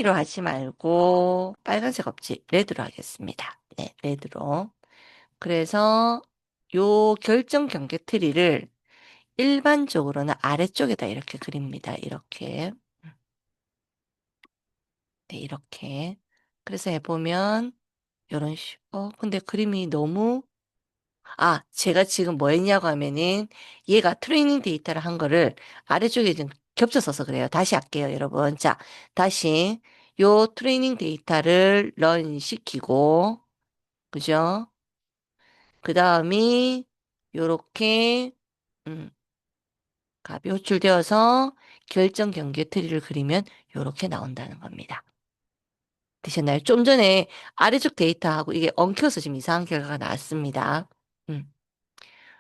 로 하지 말고 빨간색 없지? 레드로 하겠습니다. 네, 레드로. 그래서 요 결정 경계 트리를 일반적으로는 아래쪽에다 이렇게 그립니다. 이렇게. 네, 이렇게. 그래서 해보면 요런 근데 그림이 너무 제가 지금 뭐 했냐고 하면은 얘가 트레이닝 데이터를 한 거를 아래쪽에 좀 겹쳐서서 그래요. 다시 할게요, 여러분. 자, 다시 요 트레이닝 데이터를 런 시키고, 그죠? 그 다음이 요렇게, 음, 값이 호출되어서 결정 경계 트리를 그리면 요렇게 나온다는 겁니다. 되셨나요? 좀 전에 아래쪽 데이터하고 이게 엉켜서 지금 이상한 결과가 나왔습니다. 음.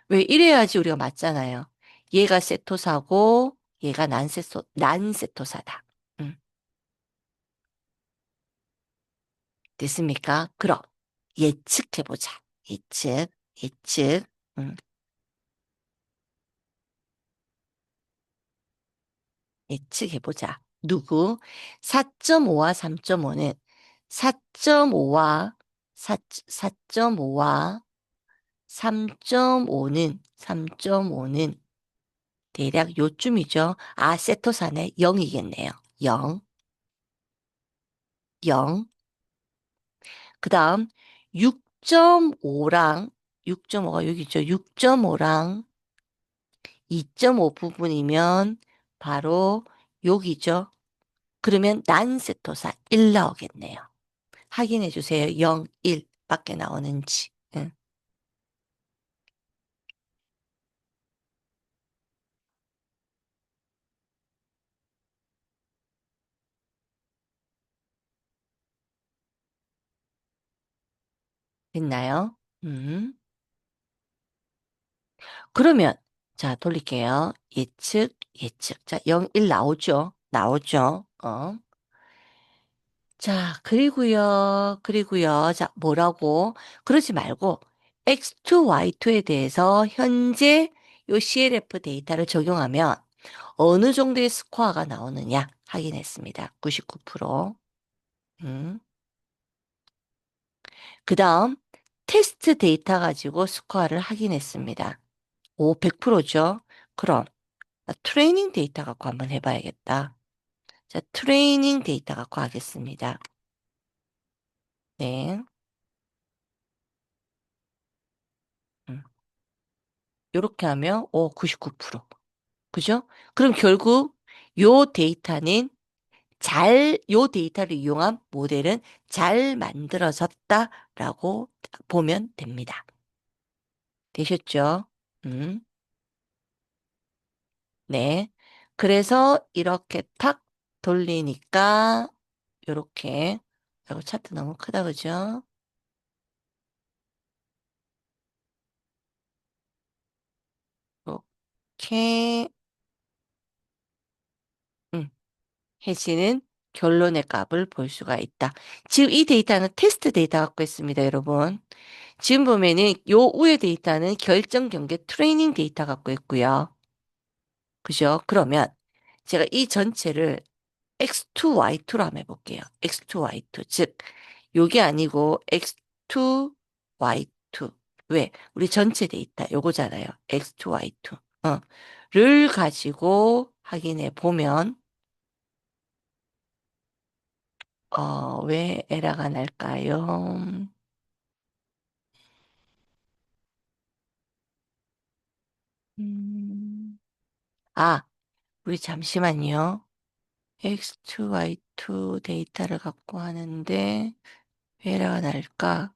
왜 이래야지 우리가 맞잖아요. 얘가 세토사고 얘가 난세토사다. 음, 됐습니까? 그럼 예측해보자. 예측, 예측. 음, 예측해보자. 누구? 4.5와 3.5는 4.5와 4.5와 3.5는 대략 요쯤이죠. 세토사네 0이겠네요. 0, 0. 그 다음 6.5랑 6.5가 여기 있죠. 6.5랑 2.5 부분이면 바로 여기죠. 그러면 난세토사 1 나오겠네요. 확인해 주세요. 0, 1 밖에 나오는지. 응. 됐나요? 그러면 자 돌릴게요. 예측, 예측. 자, 0, 1 나오죠. 나오죠. 자, 그리고요. 자, 뭐라고? 그러지 말고, X2, Y2에 대해서 현재 요 CLF 데이터를 적용하면 어느 정도의 스코어가 나오느냐 확인했습니다. 99%. 음. 그 다음, 테스트 데이터 가지고 스코어를 확인했습니다. 오, 100%죠? 그럼, 나 트레이닝 데이터 갖고 한번 해봐야겠다. 자, 트레이닝 데이터 갖고 하겠습니다. 네. 음. 요렇게 하면, 99%. 그죠? 그럼 결국 요 데이터는 요 데이터를 이용한 모델은 잘 만들어졌다라고 보면 됩니다. 되셨죠? 음, 네. 그래서 이렇게 탁 돌리니까 요렇게 이거 차트 너무 크다 그죠? 이렇게 음, 해지는 결론의 값을 볼 수가 있다. 지금 이 데이터는 테스트 데이터 갖고 있습니다, 여러분. 지금 보면은 요 위에 데이터는 결정 경계 트레이닝 데이터 갖고 있고요. 그죠? 그러면 제가 이 전체를 X2, Y2로 한번 해볼게요. X2, Y2. 즉, 요게 아니고 X2, Y2. 왜? 우리 전체 데이터 요거잖아요. X2, Y2. 를 가지고 확인해 보면 왜 에러가 날까요? 음, 아, 우리 잠시만요. X2, Y2 데이터를 갖고 하는데 왜 에러가 날까?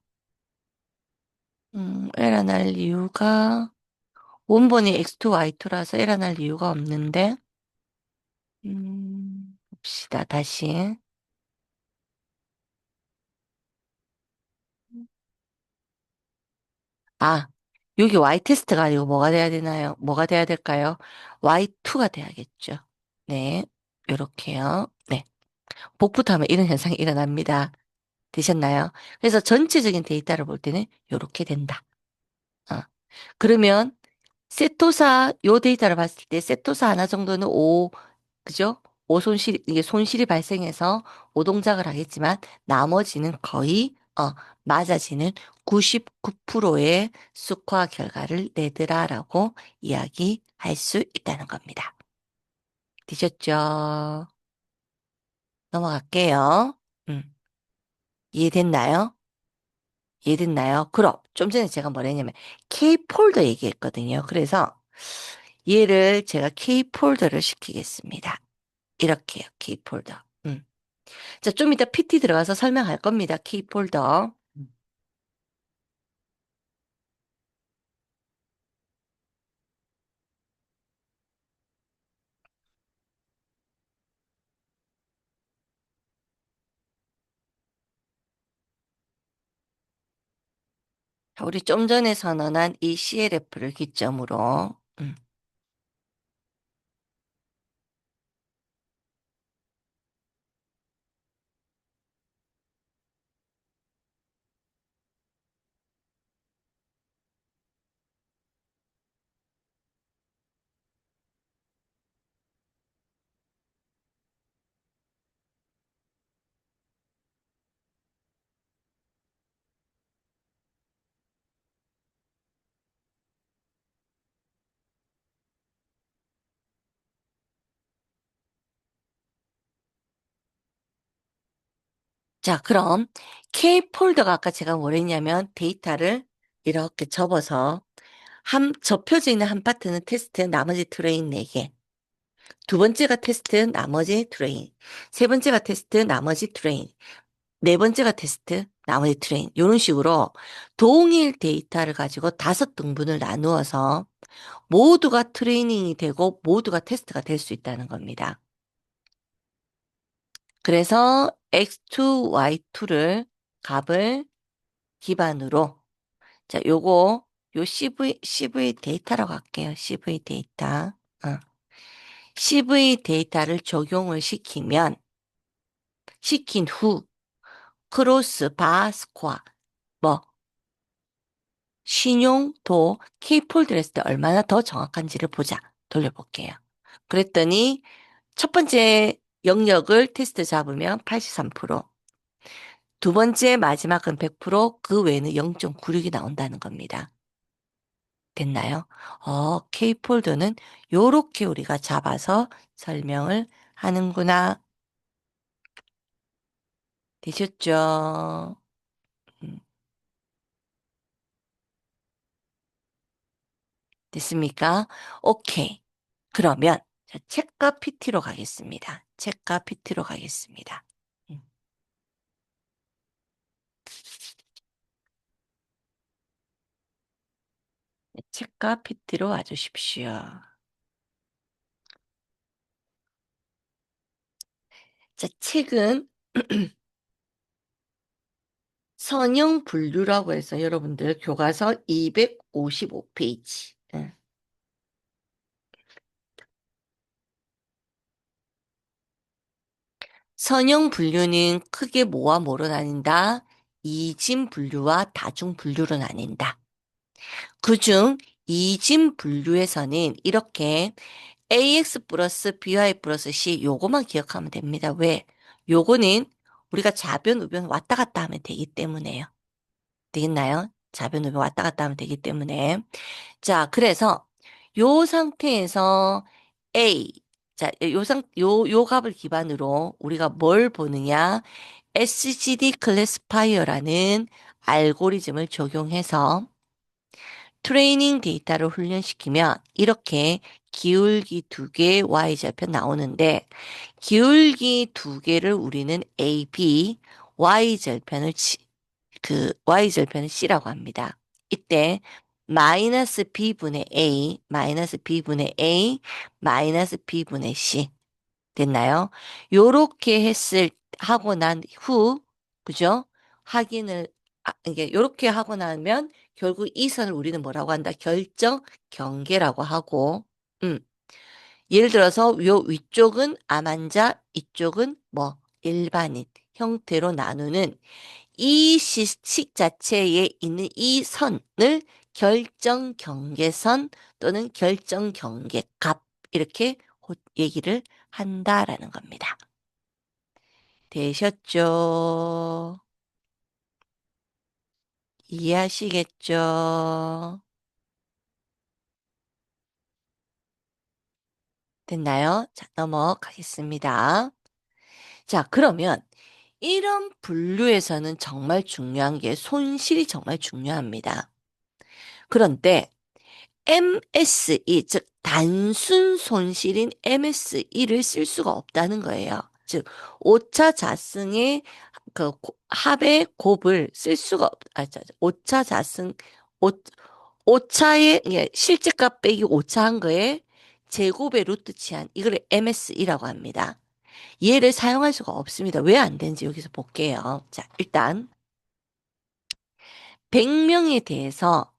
에러 날 이유가 원본이 X2, Y2라서 에러 날 이유가 없는데 봅시다. 다시. 아, 여기 Y 테스트가 아니고 뭐가 돼야 되나요? 뭐가 돼야 될까요? Y2가 돼야겠죠. 네, 요렇게요. 네. 복붙하면 이런 현상이 일어납니다. 되셨나요? 그래서 전체적인 데이터를 볼 때는 요렇게 된다. 어. 그러면 세토사 요 데이터를 봤을 때 세토사 하나 정도는 5, 그죠? 이게 손실이 발생해서 오동작을 하겠지만 나머지는 거의, 맞아지는 99%의 수화 결과를 내더라라고 이야기할 수 있다는 겁니다. 되셨죠? 넘어갈게요. 음, 이해됐나요? 이해됐나요? 그럼 좀 전에 제가 뭐랬냐면 K폴더 얘기했거든요. 그래서 얘를 제가 K폴더를 시키겠습니다. 이렇게요, K폴더. 자, 좀 이따 PT 들어가서 설명할 겁니다. K폴더. 자, 우리 좀 전에 선언한 이 CLF를 기점으로, 자, 그럼 K폴더가 아까 제가 뭐랬냐면 데이터를 이렇게 접어서 접혀져 있는 한 파트는 테스트, 나머지 트레인 4개. 두 번째가 테스트, 나머지 트레인. 세 번째가 테스트, 나머지 트레인. 네 번째가 테스트, 나머지 트레인. 이런 식으로 동일 데이터를 가지고 5등분을 나누어서 모두가 트레이닝이 되고 모두가 테스트가 될 수 있다는 겁니다. 그래서 X2, Y2를 값을 기반으로 자, 요 CV 데이터라고 할게요. CV 데이터. 어. CV 데이터를 적용을 시킨 후, 크로스, 바, 스코어, 뭐, 신용도 K폴드를 했을 때 얼마나 더 정확한지를 보자. 돌려볼게요. 그랬더니 첫 번째 영역을 테스트 잡으면 83%, 두 번째 마지막은 100%, 그 외에는 0.96이 나온다는 겁니다. 됐나요? K폴드는 요렇게 우리가 잡아서 설명을 하는구나. 되셨죠? 음, 됐습니까? 오케이. 그러면 자, 책과 PT로 가겠습니다. 책과 PT로 가겠습니다. 음, 책과 PT로 와주십시오. 자, 책은 선형 분류라고 해서 여러분들 교과서 255페이지. 선형 분류는 크게 뭐와 뭐로 나뉜다? 이진 분류와 다중 분류로 나뉜다. 그중 이진 분류에서는 이렇게 AX 플러스 BY 플러스 C 요거만 기억하면 됩니다. 왜? 요거는 우리가 좌변, 우변 왔다 갔다 하면 되기 때문에요. 되겠나요? 좌변, 우변 왔다 갔다 하면 되기 때문에. 자, 그래서 요 상태에서 A, 자, 요 값을 기반으로 우리가 뭘 보느냐? SGD 클래스파이어라는 알고리즘을 적용해서 트레이닝 데이터를 훈련시키면 이렇게 기울기 2개 Y절편 나오는데 기울기 2개를 우리는 A, B, Y절편을 C라고 합니다. 이때 마이너스 B분의 A, 마이너스 B분의 A, 마이너스 B분의 C 됐나요? 요렇게 하고 난 후, 그죠? 확인을, 이게 요렇게 하고 나면 결국 이 선을 우리는 뭐라고 한다? 결정 경계라고 하고, 음. 예를 들어서 요 위쪽은 암환자, 이쪽은 뭐 일반인 형태로 나누는 이 식 자체에 있는 이 선을 결정 경계선 또는 결정 경계값 이렇게 얘기를 한다라는 겁니다. 되셨죠? 이해하시겠죠? 됐나요? 자, 넘어가겠습니다. 자, 그러면 이런 분류에서는 정말 중요한 게 손실이 정말 중요합니다. 그런데 MSE, 즉 단순 손실인 MSE를 쓸 수가 없다는 거예요. 즉 오차 자승의 합의 곱을 쓸 수가 오차 자승 오, 오차의 예, 실제값 빼기 오차한 거에 제곱의 루트 치한 이걸 MSE라고 합니다. 얘를 사용할 수가 없습니다. 왜 안 되는지 여기서 볼게요. 자, 일단 100명에 대해서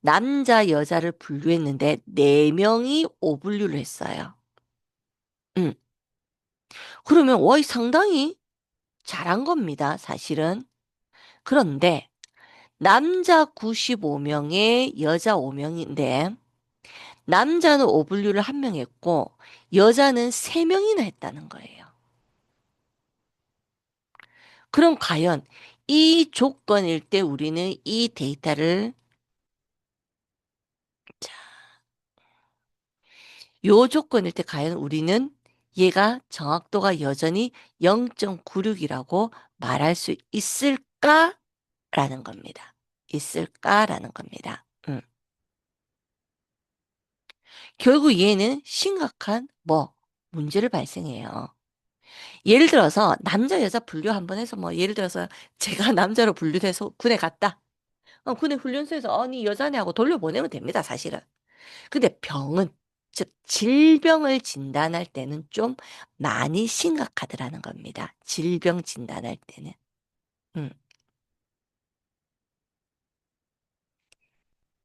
남자, 여자를 분류했는데 4명이 오분류를 했어요. 음. 그러면 와, 상당히 잘한 겁니다, 사실은. 그런데 남자 95명에 여자 5명인데 남자는 오분류를 1명 했고 여자는 3명이나 했다는 거예요. 그럼 과연 이 조건일 때 우리는 이 데이터를 자, 요 조건일 때 과연 우리는 얘가 정확도가 여전히 0.96이라고 말할 수 있을까라는 겁니다. 있을까라는 겁니다. 결국 얘는 심각한 문제를 발생해요. 예를 들어서 남자 여자 분류 한번 해서 예를 들어서 제가 남자로 분류돼서 군에 갔다. 군에 훈련소에서 아니 여자네 하고 돌려보내면 됩니다, 사실은. 근데 병은 즉 질병을 진단할 때는 좀 많이 심각하더라는 겁니다. 질병 진단할 때는. 음,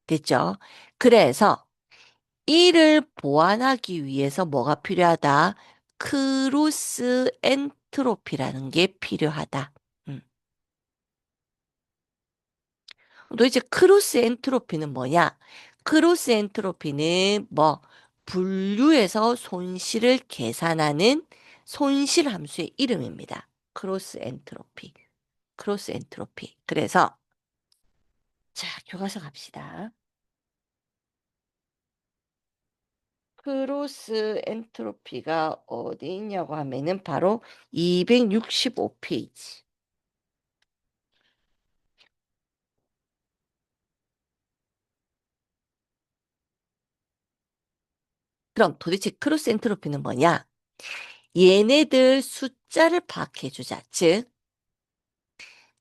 됐죠? 그래서 이를 보완하기 위해서 뭐가 필요하다? 크로스 엔트로피라는 게 필요하다. 음. 도대체 크로스 엔트로피는 뭐냐? 크로스 엔트로피는 분류해서 손실을 계산하는 손실 함수의 이름입니다. 크로스 엔트로피. 크로스 엔트로피. 그래서 자, 교과서 갑시다. 크로스 엔트로피가 어디 있냐고 하면은 바로 265페이지. 그럼 도대체 크로스 엔트로피는 뭐냐? 얘네들 숫자를 파악해 주자. 즉,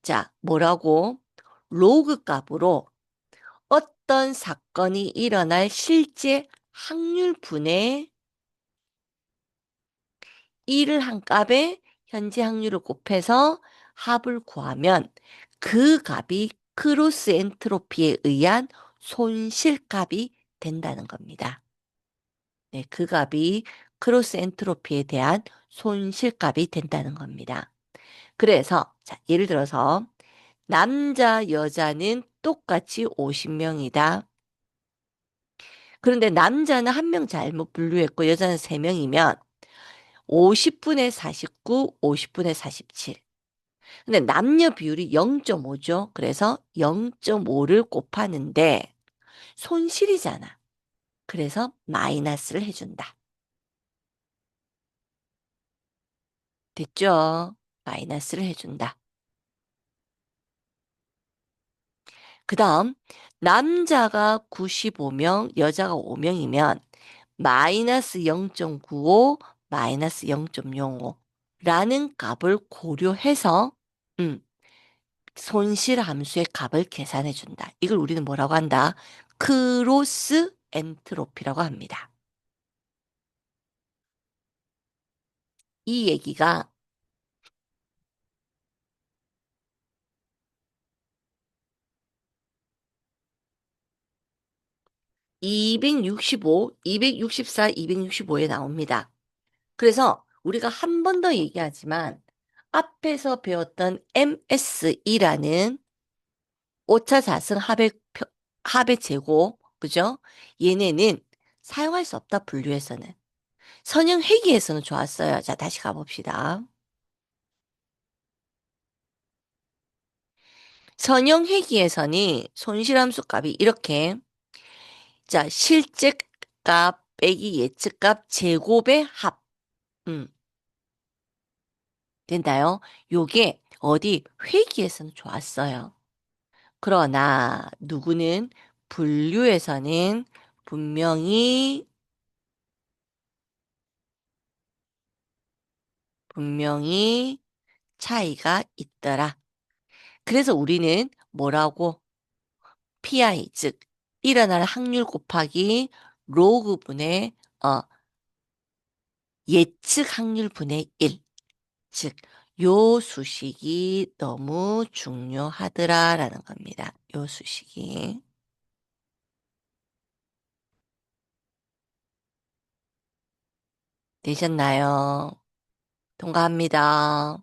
자, 뭐라고? 로그 값으로 어떤 사건이 일어날 실제 확률분의 1을 한 값에 현재 확률을 곱해서 합을 구하면 그 값이 크로스 엔트로피에 의한 손실값이 된다는 겁니다. 네, 그 값이 크로스 엔트로피에 대한 손실값이 된다는 겁니다. 그래서 자, 예를 들어서 남자, 여자는 똑같이 50명이다. 그런데 남자는 1명 잘못 분류했고 여자는 3명이면 50분의 49, 50분의 47. 근데 남녀 비율이 0.5죠. 그래서 0.5를 곱하는데 손실이잖아. 그래서 마이너스를 해준다. 됐죠? 마이너스를 해준다. 그 다음, 남자가 95명, 여자가 5명이면 마이너스 0.95, 마이너스 0.05라는 값을 고려해서 음, 손실 함수의 값을 계산해 준다. 이걸 우리는 뭐라고 한다? 크로스 엔트로피라고 합니다. 이 얘기가 265, 264, 265에 나옵니다. 그래서 우리가 한 번 더 얘기하지만 앞에서 배웠던 MSE라는 오차 자승 합의 제곱, 그죠? 얘네는 사용할 수 없다, 분류에서는. 선형 회귀에서는 좋았어요. 자, 다시 가봅시다. 선형 회귀에서는 손실함수 값이 이렇게, 자, 실제값 빼기 예측값 제곱의 합. 음, 된다요? 요게 어디 회귀에서는 좋았어요. 그러나 누구는 분류에서는 분명히 분명히 차이가 있더라. 그래서 우리는 뭐라고 PI 즉 일어날 확률 곱하기 로그분의 예측 확률 분의 1. 즉, 요 수식이 너무 중요하더라라는 겁니다. 요 수식이. 되셨나요? 통과합니다.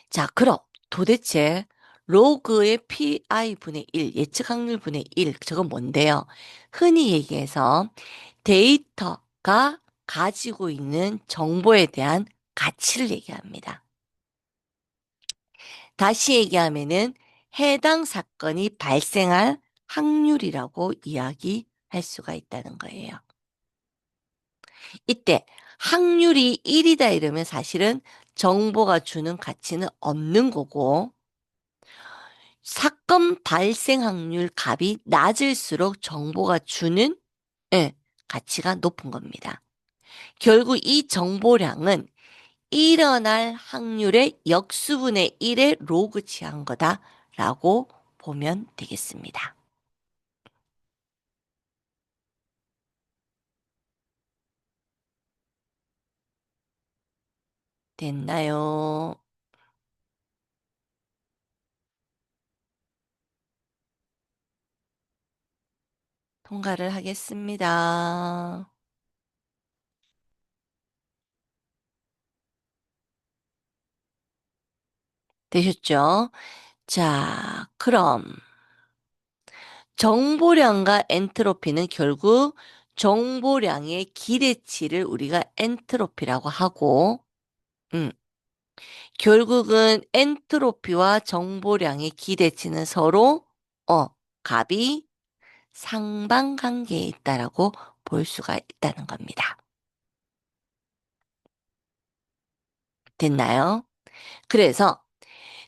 자, 그럼 도대체 로그의 PI분의 1, 예측 확률 분의 1, 저건 뭔데요? 흔히 얘기해서 데이터가 가지고 있는 정보에 대한 가치를 얘기합니다. 다시 얘기하면은 해당 사건이 발생할 확률이라고 이야기할 수가 있다는 거예요. 이때 확률이 1이다 이러면 사실은 정보가 주는 가치는 없는 거고 사건 발생 확률 값이 낮을수록 정보가 주는 예, 가치가 높은 겁니다. 결국 이 정보량은 일어날 확률의 역수분의 1에 로그 취한 거다라고 보면 되겠습니다. 됐나요? 통과를 하겠습니다. 되셨죠? 자, 그럼 정보량과 엔트로피는 결국 정보량의 기대치를 우리가 엔트로피라고 하고, 음, 결국은 엔트로피와 정보량의 기대치는 서로, 어, 값이 상반관계에 있다라고 볼 수가 있다는 겁니다. 됐나요? 그래서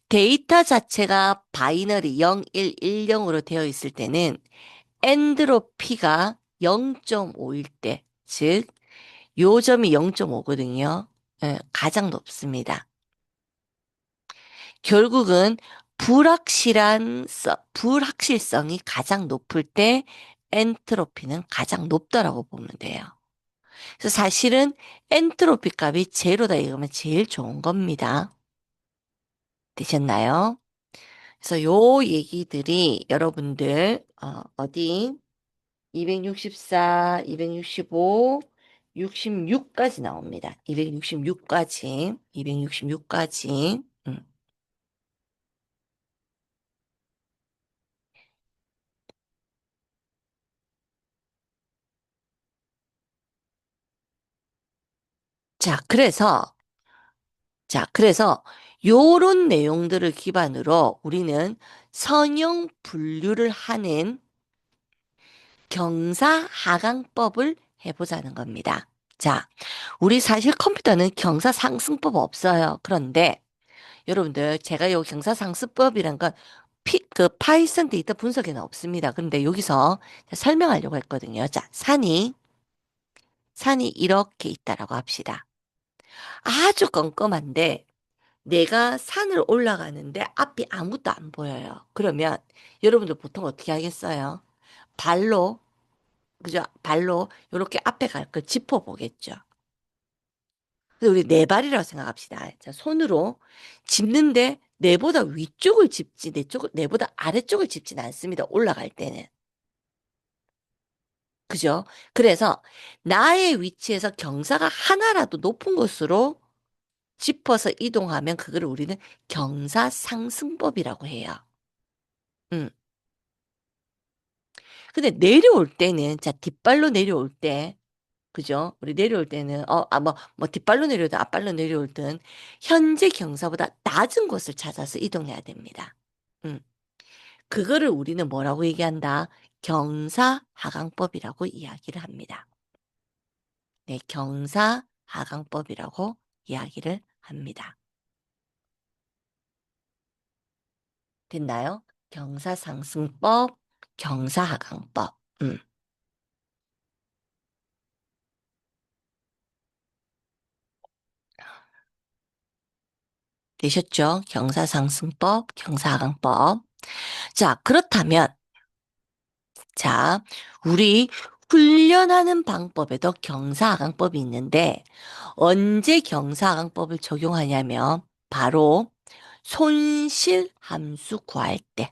데이터 자체가 바이너리 0, 1, 1, 0으로 되어 있을 때는 엔트로피가 0.5일 때, 즉, 요 점이 0.5거든요. 가장 높습니다. 결국은 불확실성이 가장 높을 때 엔트로피는 가장 높다라고 보면 돼요. 그래서 사실은 엔트로피 값이 제로다 이거면 제일 좋은 겁니다. 되셨나요? 그래서 요 얘기들이 여러분들 어디 264, 265, 66까지 나옵니다. 266까지, 266까지. 자, 그래서 요런 내용들을 기반으로 우리는 선형 분류를 하는 경사하강법을 해보자는 겁니다. 자, 우리 사실 컴퓨터는 경사상승법 없어요. 그런데 여러분들 제가 요 경사상승법이란 건 그 파이썬 데이터 분석에는 없습니다. 그런데 여기서 설명하려고 했거든요. 자, 산이 이렇게 있다라고 합시다. 아주 껌껌한데 내가 산을 올라가는데 앞이 아무것도 안 보여요. 그러면 여러분들 보통 어떻게 하겠어요? 발로, 그죠? 발로 이렇게 앞에 갈 걸 짚어보겠죠. 그래서 우리 네 발이라고 생각합시다. 자, 손으로 짚는데 내보다 위쪽을 짚지 내보다 아래쪽을 짚진 않습니다. 올라갈 때는. 그죠? 그래서 나의 위치에서 경사가 하나라도 높은 곳으로 짚어서 이동하면 그걸 우리는 경사상승법이라고 해요. 음. 근데 내려올 때는, 자, 뒷발로 내려올 때, 그죠? 우리 내려올 때는, 뭐, 뒷발로 내려오든 앞발로 내려오든, 현재 경사보다 낮은 곳을 찾아서 이동해야 됩니다. 음. 그거를 우리는 뭐라고 얘기한다? 경사하강법이라고 이야기를 합니다. 네, 경사하강법이라고 이야기를 합니다. 됐나요? 경사상승법, 경사하강법. 되셨죠? 경사상승법, 경사하강법. 자, 그렇다면, 자, 우리 훈련하는 방법에도 경사하강법이 있는데, 언제 경사하강법을 적용하냐면, 바로 손실 함수 구할 때.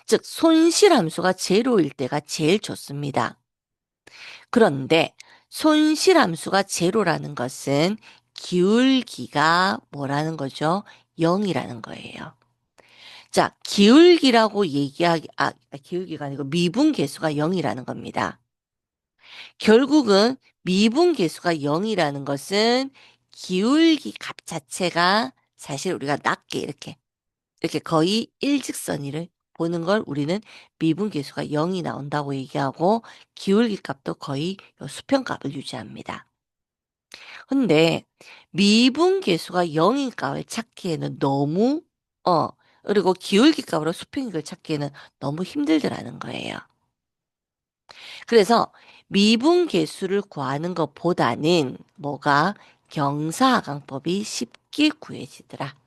즉, 손실 함수가 제로일 때가 제일 좋습니다. 그런데 손실 함수가 제로라는 것은 기울기가 뭐라는 거죠? 0이라는 거예요. 자, 기울기라고 기울기가 아니고 미분계수가 0이라는 겁니다. 결국은 미분계수가 0이라는 것은 기울기 값 자체가 사실 우리가 낮게 이렇게 거의 일직선이를 보는 걸 우리는 미분계수가 0이 나온다고 얘기하고 기울기 값도 거의 요 수평값을 유지합니다. 근데 미분계수가 0인 값을 찾기에는 너무 어 그리고 기울기 값으로 수평익을 찾기에는 너무 힘들더라는 거예요. 그래서 미분계수를 구하는 것보다는 뭐가 경사하강법이 쉽게 구해지더라.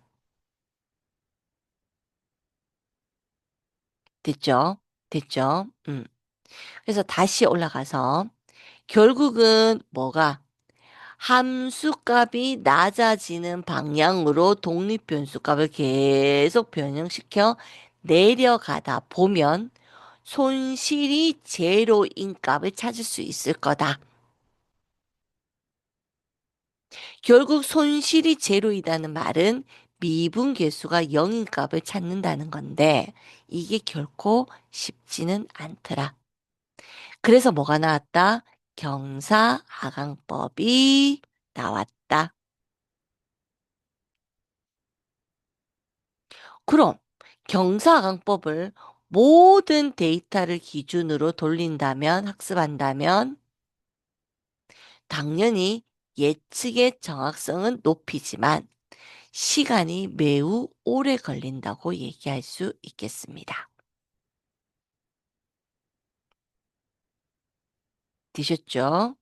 됐죠? 됐죠? 그래서 다시 올라가서 결국은 뭐가 함수값이 낮아지는 방향으로 독립변수값을 계속 변형시켜 내려가다 보면 손실이 제로인 값을 찾을 수 있을 거다. 결국 손실이 제로이다는 말은 미분계수가 0인 값을 찾는다는 건데 이게 결코 쉽지는 않더라. 그래서 뭐가 나왔다? 경사하강법이 나왔다. 그럼 경사하강법을 모든 데이터를 기준으로 돌린다면, 학습한다면, 당연히 예측의 정확성은 높이지만 시간이 매우 오래 걸린다고 얘기할 수 있겠습니다. 되셨죠?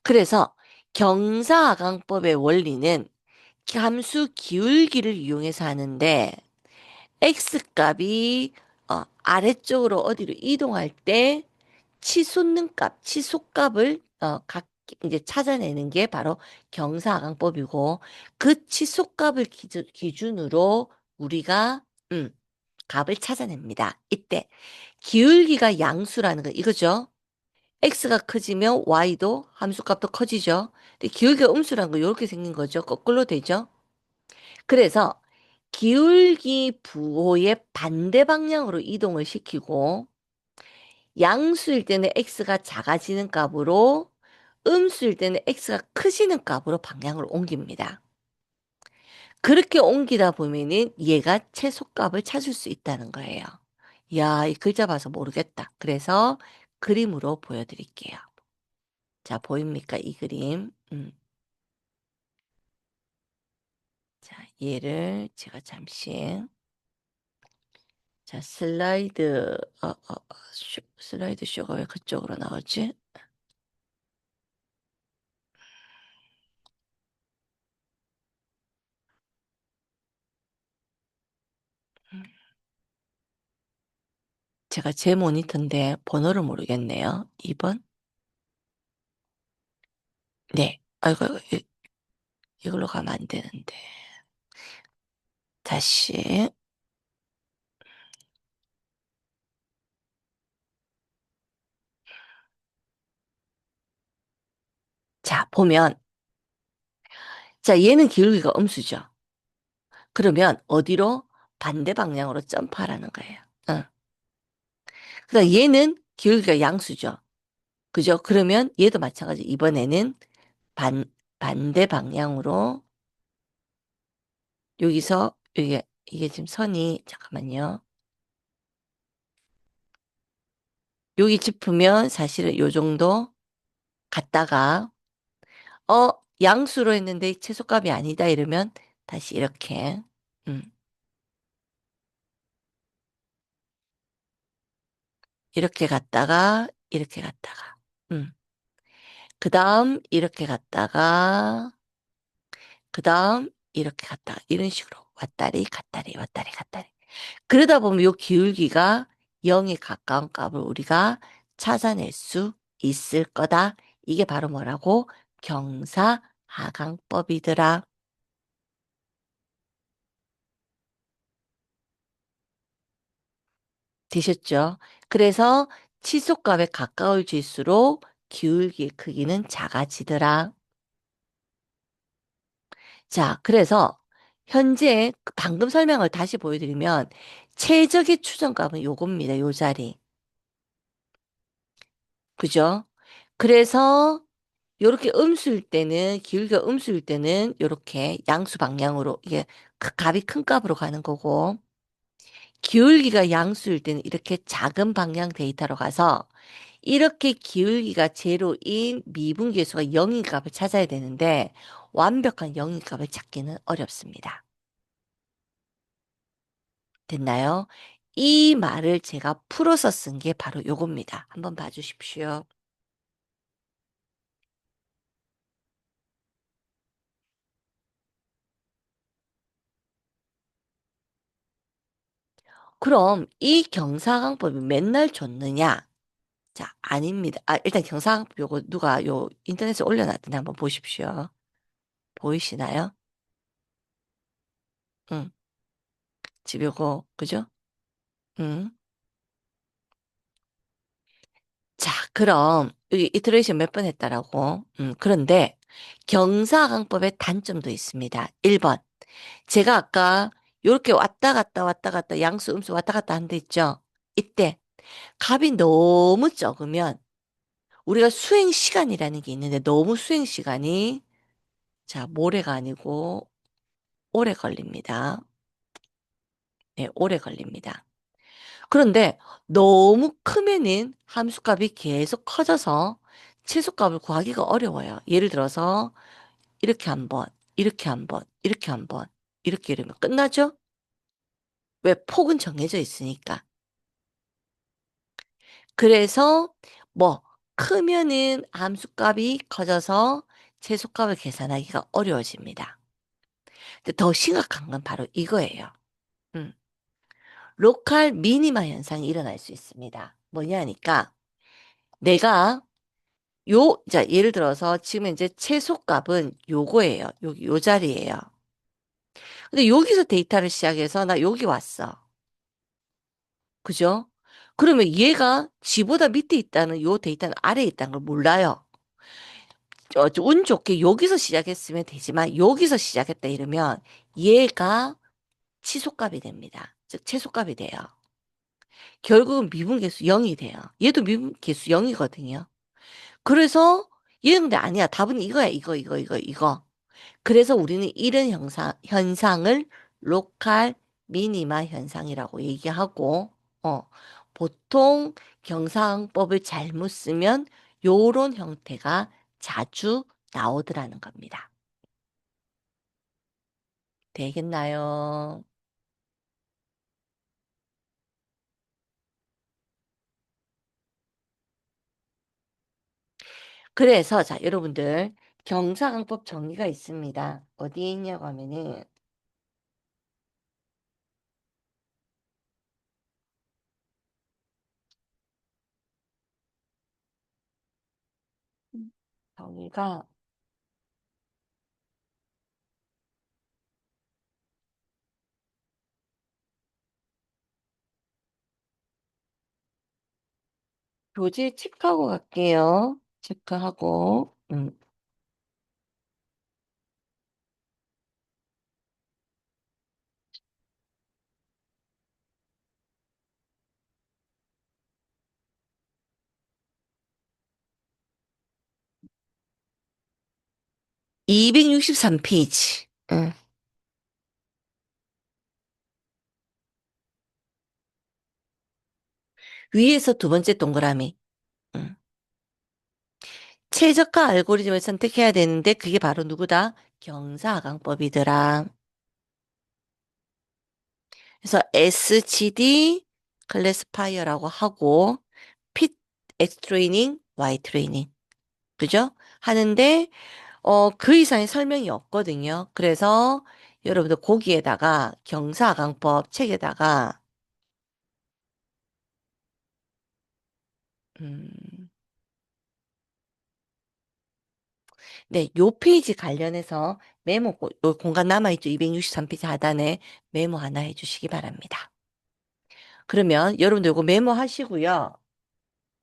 그래서 경사하강법의 원리는 함수 기울기를 이용해서 하는데 x 값이 아래쪽으로 어디로 이동할 때 치솟는 값, 치솟값을 각 이제 찾아내는 게 바로 경사하강법이고 그 치솟값을 기준으로 우리가 값을 찾아냅니다. 이때 기울기가 양수라는 거 이거죠. x가 커지면 y도 함수값도 커지죠. 근데 기울기가 음수라는 거 이렇게 생긴 거죠. 거꾸로 되죠. 그래서 기울기 부호의 반대 방향으로 이동을 시키고 양수일 때는 x가 작아지는 값으로 음수일 때는 x가 크지는 값으로 방향을 옮깁니다. 그렇게 옮기다 보면은 얘가 최소값을 찾을 수 있다는 거예요. 야, 이 글자 봐서 모르겠다. 그래서 그림으로 보여드릴게요. 자, 보입니까? 이 그림. 자, 얘를 제가 잠시 자, 슬라이드 쇼가 왜 그쪽으로 나오지? 제가 제 모니터인데 번호를 모르겠네요. 2번? 네. 아이고, 이걸로 가면 안 되는데. 다시. 자, 보면, 자, 얘는 기울기가 음수죠. 그러면 어디로? 반대 방향으로 점프하라는 거예요. 응. 그다음 얘는 기울기가 양수죠. 그죠? 그러면 얘도 마찬가지. 이번에는 반, 반대 방향으로 여기서 이게 지금 선이 잠깐만요. 여기 짚으면 사실은 요 정도 갔다가 어 양수로 했는데 최소값이 아니다 이러면 다시 이렇게 음, 이렇게 갔다가 이렇게 갔다가 그다음 이렇게 갔다가 그다음 이렇게 갔다가 이런 식으로 왔다리 갔다리 왔다리 갔다리 그러다 보면 요 기울기가 0에 가까운 값을 우리가 찾아낼 수 있을 거다. 이게 바로 뭐라고? 경사하강법이더라. 되셨죠? 그래서 치솟값에 가까워질수록 기울기의 크기는 작아지더라. 자, 그래서 현재 그 방금 설명을 다시 보여드리면 최적의 추정값은 요겁니다. 요 자리. 그죠? 그래서 요렇게 음수일 때는 기울기가 음수일 때는 요렇게 양수 방향으로 이게 값이 큰 값으로 가는 거고 기울기가 양수일 때는 이렇게 작은 방향 데이터로 가서 이렇게 기울기가 제로인 미분계수가 0인 값을 찾아야 되는데 완벽한 0인 값을 찾기는 어렵습니다. 됐나요? 이 말을 제가 풀어서 쓴 게 바로 요겁니다. 한번 봐주십시오. 그럼 이 경사강법이 맨날 줬느냐? 자, 아닙니다. 아, 일단 경사강법 요거 누가 요 인터넷에 올려놨더니 한번 보십시오. 보이시나요? 응. 집 요거, 그죠? 응. 자, 그럼 여기 이터레이션 몇 번 했다라고? 그런데 경사강법의 단점도 있습니다. 1번. 제가 아까 요렇게 왔다 갔다 왔다 갔다 양수 음수 왔다 갔다 한 데 있죠? 이때 값이 너무 적으면 우리가 수행 시간이라는 게 있는데 너무 수행 시간이 자, 모레가 아니고 오래 걸립니다. 네, 오래 걸립니다. 그런데 너무 크면은 함수값이 계속 커져서 최소값을 구하기가 어려워요. 예를 들어서 이렇게 한 번, 이렇게 한 번, 이렇게 한 번, 이렇게 이러면 끝나죠? 왜? 폭은 정해져 있으니까. 그래서 뭐 크면은 함수값이 커져서 최소값을 계산하기가 어려워집니다. 근데 더 심각한 건 바로 이거예요. 음. 로컬 미니마 현상이 일어날 수 있습니다. 뭐냐니까 내가 자, 예를 들어서 지금 이제 최소값은 요거예요. 여기 요 자리예요. 근데 여기서 데이터를 시작해서 나 여기 왔어. 그죠? 그러면 얘가 지보다 밑에 있다는 요 데이터는 아래에 있다는 걸 몰라요. 운 좋게 여기서 시작했으면 되지만 여기서 시작했다 이러면 얘가 치소값이 됩니다. 즉 최소값이 돼요. 결국은 미분계수 0이 돼요. 얘도 미분계수 0이거든요. 그래서 얘는 근데 아니야. 답은 이거야. 이거. 그래서 우리는 이런 현상을 로컬 미니마 현상이라고 얘기하고, 어, 보통 경상법을 잘못 쓰면 요런 형태가 자주 나오더라는 겁니다. 되겠나요? 그래서, 자, 여러분들, 경사강법 정의가 있습니다. 어디에 있냐고 하면은, 정의가 교재 체크하고 갈게요. 체크하고, 263페이지. 응. 위에서 두 번째 동그라미. 응. 최저가 알고리즘을 선택해야 되는데 그게 바로 누구다? 경사하강법이더라. 그래서 SGD 클래스파이어라고 하고 핏 X 트레이닝, Y 트레이닝. 그죠? 하는데 그 이상의 설명이 없거든요. 그래서 여러분들 거기에다가 경사강법 책에다가 음, 네, 요 페이지 관련해서 메모 요 공간 남아있죠. 263페이지 하단에 메모 하나 해주시기 바랍니다. 그러면 여러분들 요거 메모하시고요.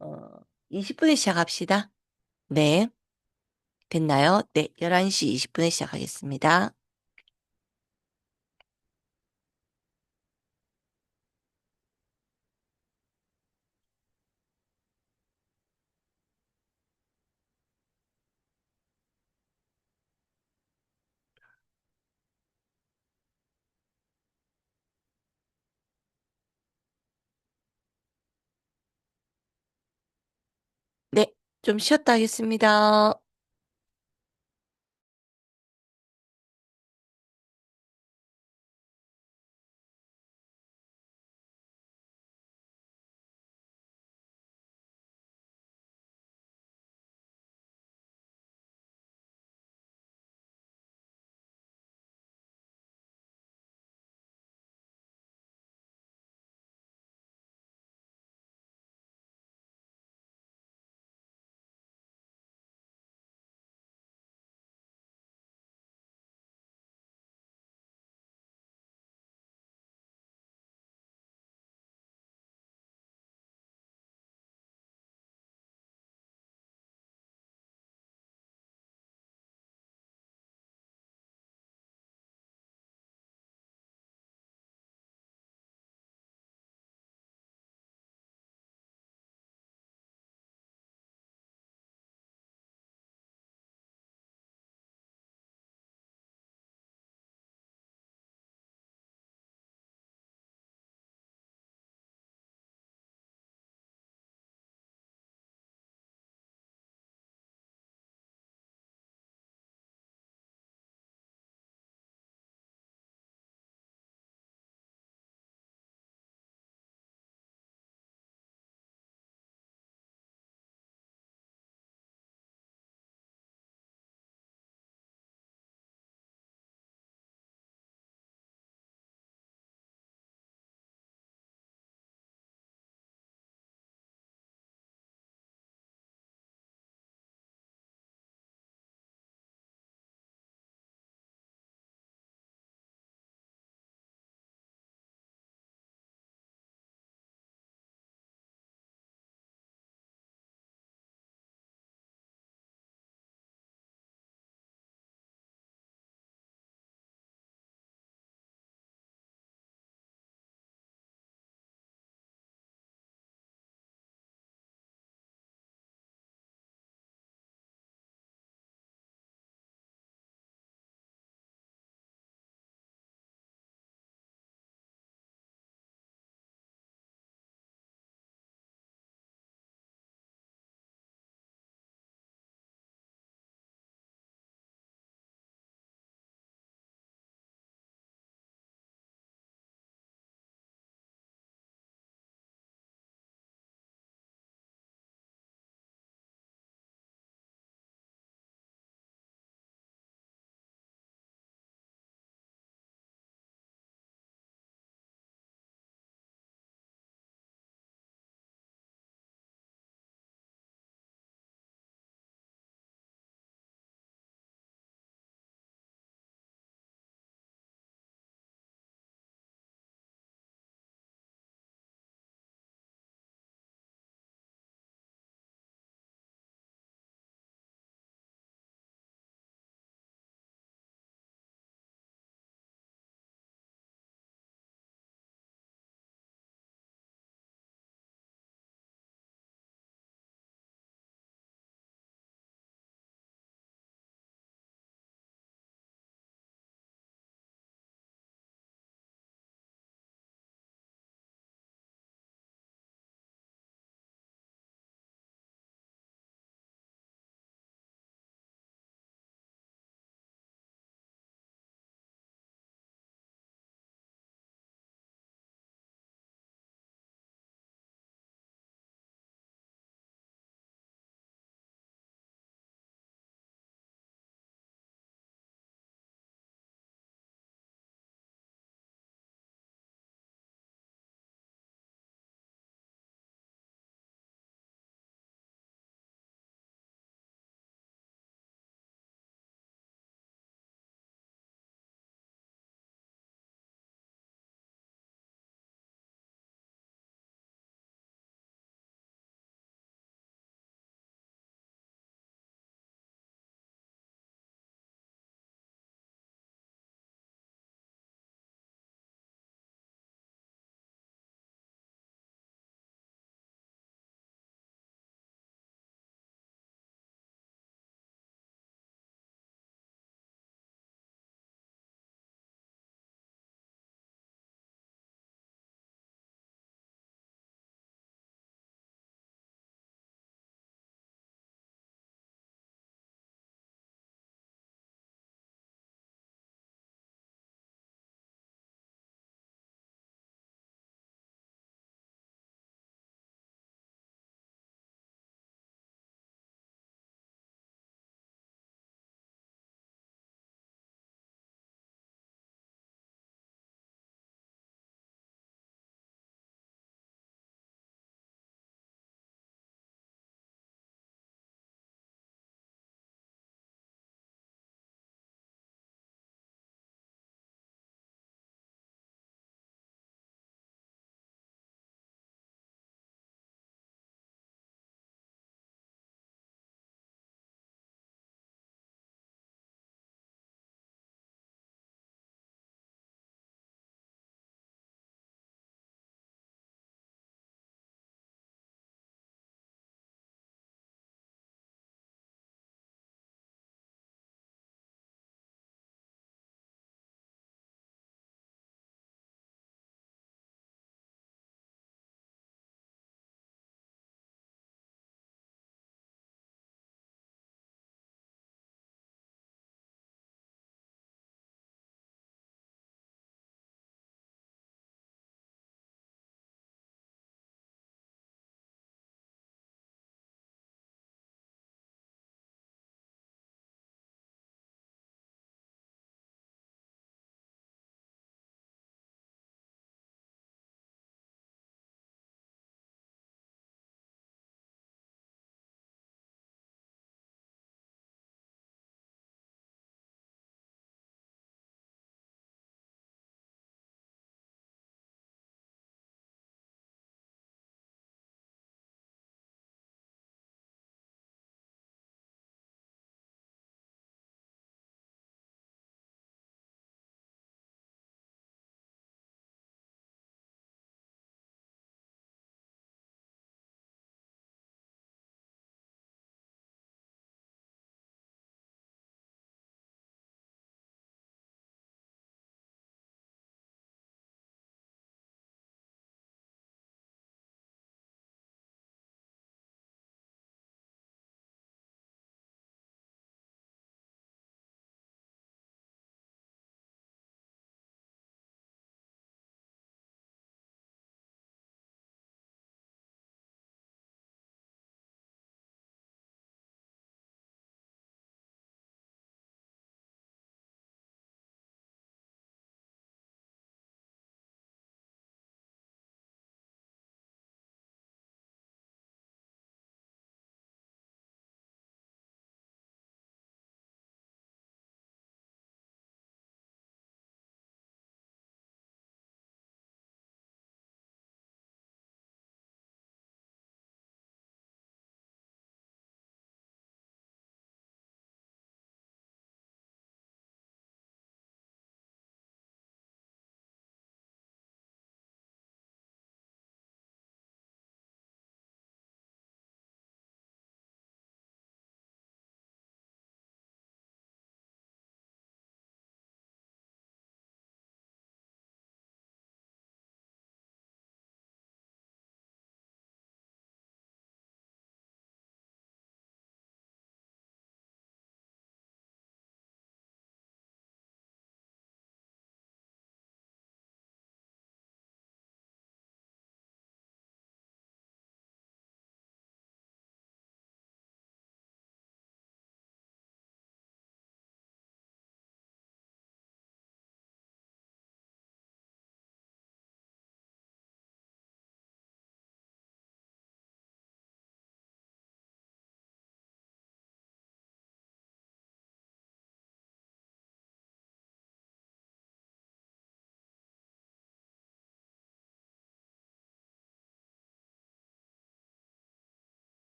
어, 20분에 시작합시다. 네, 됐나요? 네, 11시 20분에 시작하겠습니다. 네, 좀 쉬었다 하겠습니다.